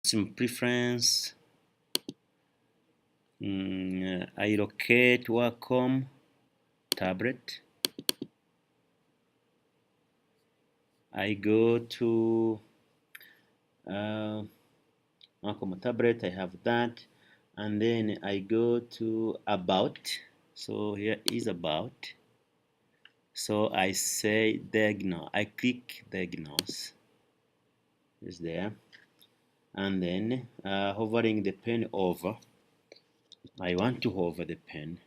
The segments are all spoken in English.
Some preference. I locate Wacom tablet. I go to Wacom tablet. I have that, and then I go to about. So here is about. So I say diagnose. I click diagnose. Is there, and then hovering the pen over. I want to hover the pen.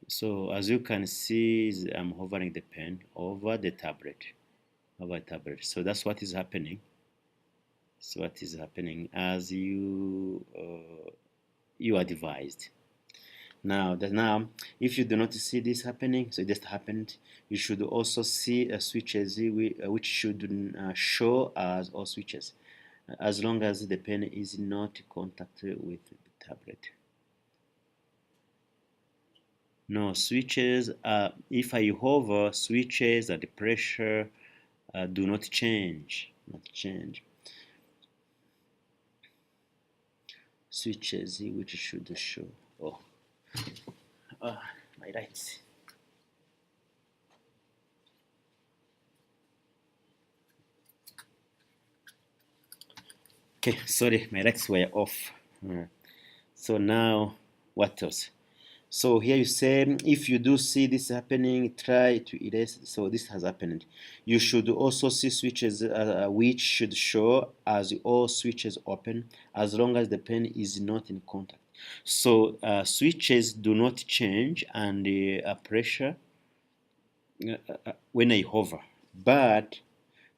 So as you can see, I'm hovering the pen over the tablet. So that's what is happening. So what is happening as you advised. Now, if you do not see this happening, so it just happened, you should also see switches which should show as all switches, as long as the pen is not in contact with the tablet. No, switches, if I hover, switches and the pressure do not change. Switches which should show. Oh, my rights. Okay, sorry, my lights were off. So now, what else? So here you say, if you do see this happening, try to erase. So this has happened. You should also see switches which should show as all switches open, as long as the pen is not in contact. So switches do not change, and the pressure when I hover, but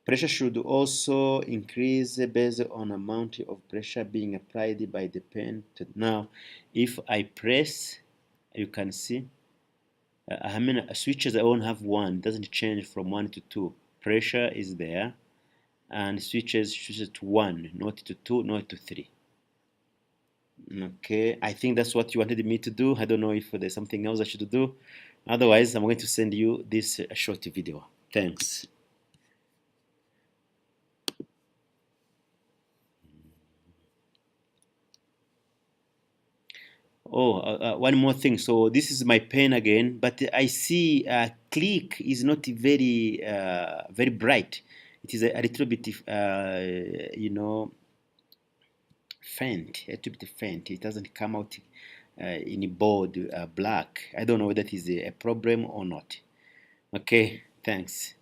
pressure should also increase based on amount of pressure being applied by the pen. Now, if I press, you can see, I mean, switches I only have one, it doesn't change from 1 to 2. Pressure is there, and switches to 1, not to 2, not to 3. Okay, I think that's what you wanted me to do. I don't know if there's something else I should do. Otherwise, I'm going to send you this short video. Thanks. Oh, one more thing. So this is my pen again, but I see click is not very very bright. It is a little bit, faint. A little bit faint. It doesn't come out in bold black. I don't know whether that is a problem or not. Okay, thanks.